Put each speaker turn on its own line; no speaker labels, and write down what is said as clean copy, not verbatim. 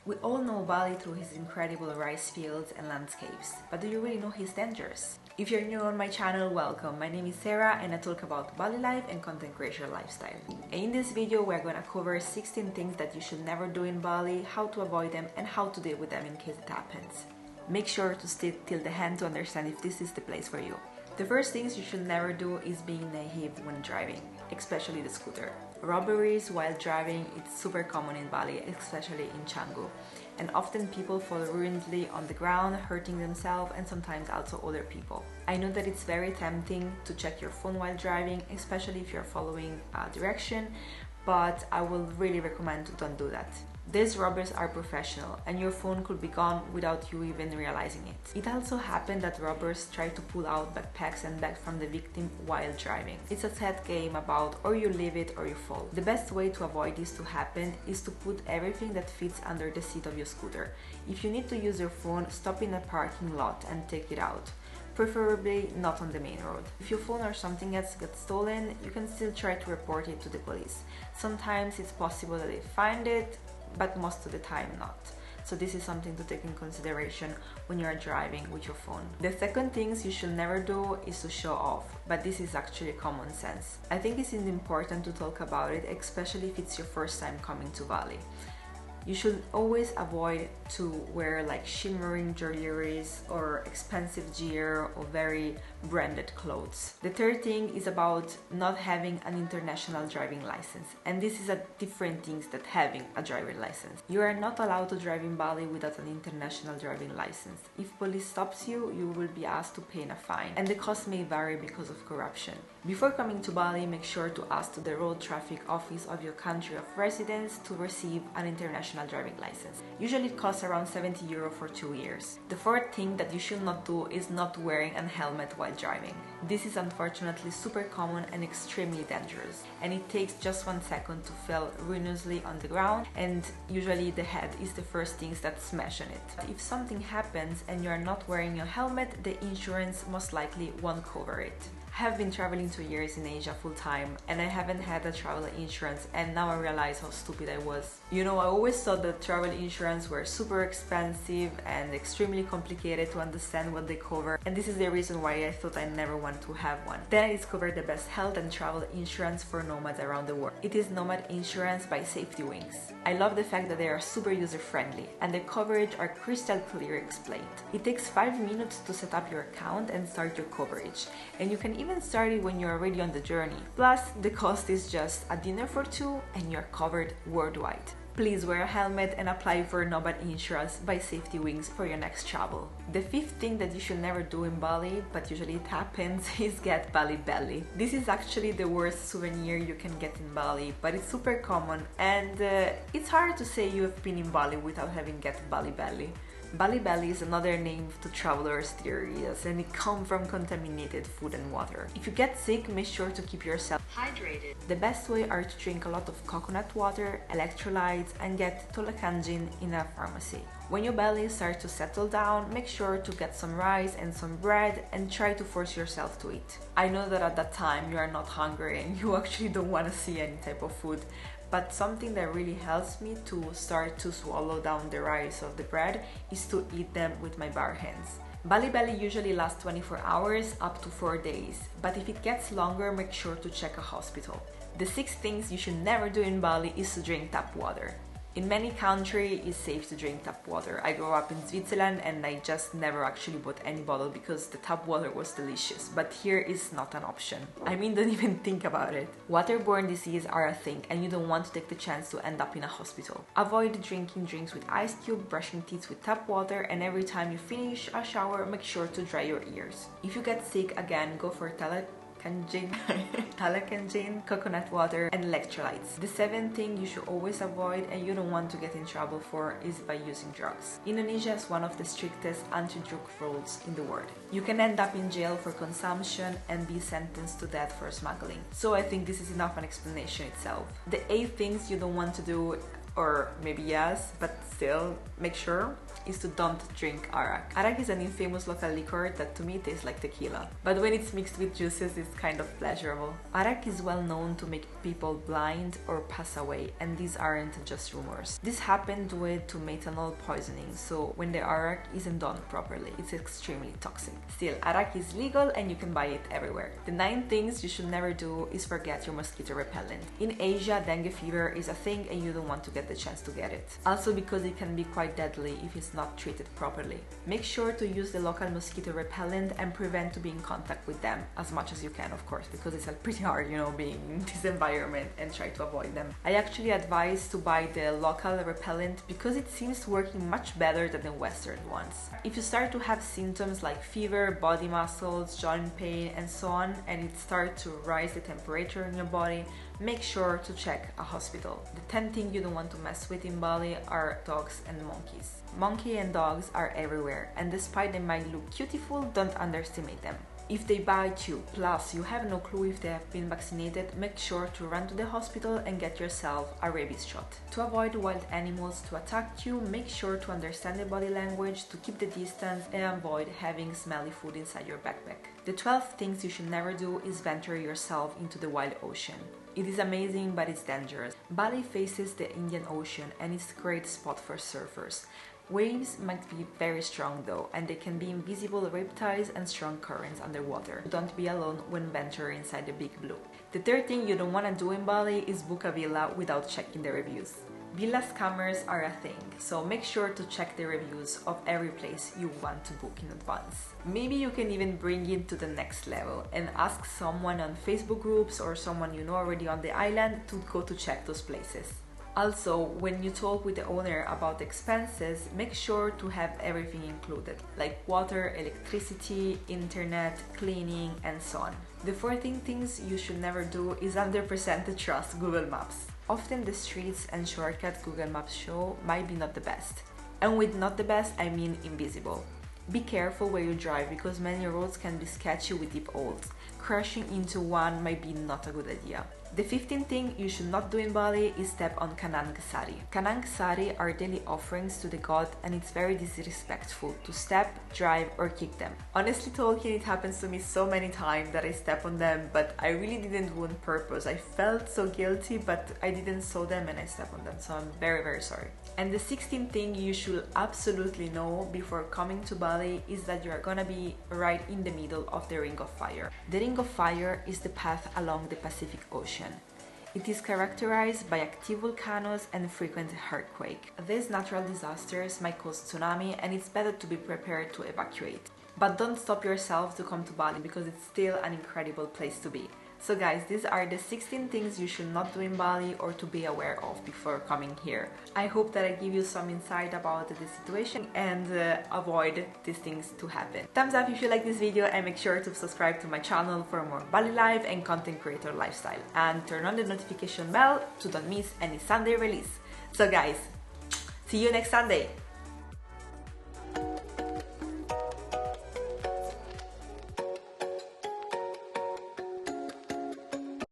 We all know Bali through his incredible rice fields and landscapes, but do you really know his dangers? If you're new on my channel, welcome. My name is Sarah and I talk about Bali life and content creator lifestyle. And in this video, we're gonna cover 16 things that you should never do in Bali, how to avoid them, and how to deal with them in case it happens. Make sure to stay till the end to understand if this is the place for you. The first things you should never do is being naive when driving, especially the scooter. Robberies while driving is super common in Bali, especially in Canggu. And often people fall ruinedly on the ground, hurting themselves and sometimes also other people. I know that it's very tempting to check your phone while driving, especially if you're following a direction, but I will really recommend to don't do that. These robbers are professional and your phone could be gone without you even realizing it. It also happened that robbers try to pull out backpacks and bags from the victim while driving. It's a sad game about or you leave it or you fall. The best way to avoid this to happen is to put everything that fits under the seat of your scooter. If you need to use your phone, stop in a parking lot and take it out. Preferably not on the main road. If your phone or something else gets stolen, you can still try to report it to the police. Sometimes it's possible that they find it, but most of the time not. So this is something to take in consideration when you are driving with your phone. The second things you should never do is to show off, but this is actually common sense. I think it's important to talk about it, especially if it's your first time coming to Bali. You should always avoid to wear like shimmering jewelries or expensive gear or very branded clothes. The third thing is about not having an international driving license, and this is a different thing than having a driving license. You are not allowed to drive in Bali without an international driving license. If police stops you, you will be asked to pay a fine, and the cost may vary because of corruption. Before coming to Bali, make sure to ask to the road traffic office of your country of residence to receive an international driving license. Usually it costs around 70 euro for 2 years. The fourth thing that you should not do is not wearing a helmet while driving. This is unfortunately super common and extremely dangerous, and it takes just 1 second to fall ruinously on the ground, and usually the head is the first things that smash on it. If something happens and you are not wearing your helmet, the insurance most likely won't cover it. I have been traveling 2 years in Asia full time and I haven't had a travel insurance, and now I realize how stupid I was. You know, I always thought that travel insurance were super expensive and extremely complicated to understand what they cover, and this is the reason why I thought I never wanted to have one. Then I discovered the best health and travel insurance for nomads around the world. It is Nomad Insurance by SafetyWing. I love the fact that they are super user friendly and the coverage are crystal clear explained. It takes 5 minutes to set up your account and start your coverage, and you can even start it when you're already on the journey. Plus, the cost is just a dinner for 2 and you're covered worldwide. Please wear a helmet and apply for Nomad Insurance by SafetyWing for your next travel. The fifth thing that you should never do in Bali, but usually it happens, is get Bali belly. This is actually the worst souvenir you can get in Bali, but it's super common, and it's hard to say you have been in Bali without having get Bali belly. Bali belly is another name to travelers' diarrheas, and it comes from contaminated food and water. If you get sick, make sure to keep yourself hydrated. The best way are to drink a lot of coconut water, electrolytes, and get tolakanjin in a pharmacy. When your belly starts to settle down, make sure to get some rice and some bread and try to force yourself to eat. I know that at that time you are not hungry and you actually don't want to see any type of food, but something that really helps me to start to swallow down the rice of the bread is to eat them with my bare hands. Bali belly usually lasts 24 hours up to 4 days, but if it gets longer, make sure to check a hospital. The 6 things you should never do in Bali is to drink tap water. In many countries, it's safe to drink tap water. I grew up in Switzerland and I just never actually bought any bottle because the tap water was delicious, but here is not an option. I mean, don't even think about it. Waterborne diseases are a thing and you don't want to take the chance to end up in a hospital. Avoid drinking drinks with ice cube, brushing teeth with tap water, and every time you finish a shower, make sure to dry your ears. If you get sick again, go for Talakanjin, coconut water, and electrolytes. The 7th thing you should always avoid and you don't want to get in trouble for is by using drugs. Indonesia is one of the strictest anti-drug rules in the world. You can end up in jail for consumption and be sentenced to death for smuggling. So I think this is enough an explanation itself. The 8 things you don't want to do, or maybe yes, but still make sure, is to don't drink Arak. Arak is an infamous local liquor that to me tastes like tequila, but when it's mixed with juices it's kind of pleasurable. Arak is well known to make people blind or pass away, and these aren't just rumors. This happened due to methanol poisoning, so when the Arak isn't done properly, it's extremely toxic. Still, Arak is legal and you can buy it everywhere. The 9 things you should never do is forget your mosquito repellent. In Asia, dengue fever is a thing and you don't want to get the chance to get it. Also because it can be quite deadly if it's not treated properly. Make sure to use the local mosquito repellent and prevent to be in contact with them as much as you can, of course, because it's pretty hard, you know, being in this environment, and try to avoid them. I actually advise to buy the local repellent because it seems working much better than the Western ones. If you start to have symptoms like fever, body muscles, joint pain and so on, and it starts to rise the temperature in your body, make sure to check a hospital. The 10 things you don't want to mess with in Bali are dogs and monkeys. Monkeys and dogs are everywhere, and despite they might look beautiful, don't underestimate them. If they bite you, plus you have no clue if they have been vaccinated, make sure to run to the hospital and get yourself a rabies shot. To avoid wild animals to attack you, make sure to understand the body language, to keep the distance and avoid having smelly food inside your backpack. The 12 things you should never do is venture yourself into the wild ocean. It is amazing, but it's dangerous. Bali faces the Indian Ocean and it's a great spot for surfers. Waves might be very strong though, and there can be invisible riptides and strong currents underwater. Don't be alone when venturing inside the big blue. The 3rd thing you don't want to do in Bali is book a villa without checking the reviews. Villa scammers are a thing, so make sure to check the reviews of every place you want to book in advance. Maybe you can even bring it to the next level and ask someone on Facebook groups or someone you know already on the island to go to check those places. Also, when you talk with the owner about expenses, make sure to have everything included, like water, electricity, internet, cleaning, and so on. The 14 things you should never do is 100% trust Google Maps. Often the streets and shortcuts Google Maps show might be not the best. And with not the best, I mean invisible. Be careful where you drive because many roads can be sketchy with deep holes. Crashing into one might be not a good idea. The 15th thing you should not do in Bali is step on Canang Sari. Canang Sari are daily offerings to the god, and it's very disrespectful to step, drive or kick them. Honestly talking, it happens to me so many times that I step on them, but I really didn't do it on purpose. I felt so guilty, but I didn't saw them and I stepped on them, so I'm very sorry. And the 16th thing you should absolutely know before coming to Bali is that you are gonna be right in the middle of the Ring of Fire. The Ring of Fire is the path along the Pacific Ocean. It is characterized by active volcanoes and frequent earthquakes. These natural disasters might cause tsunami, and it's better to be prepared to evacuate. But don't stop yourself to come to Bali because it's still an incredible place to be. So guys, these are the 16 things you should not do in Bali or to be aware of before coming here. I hope that I give you some insight about the situation and avoid these things to happen. Thumbs up if you like this video and make sure to subscribe to my channel for more Bali life and content creator lifestyle. And turn on the notification bell to don't miss any Sunday release. So guys, see you next Sunday!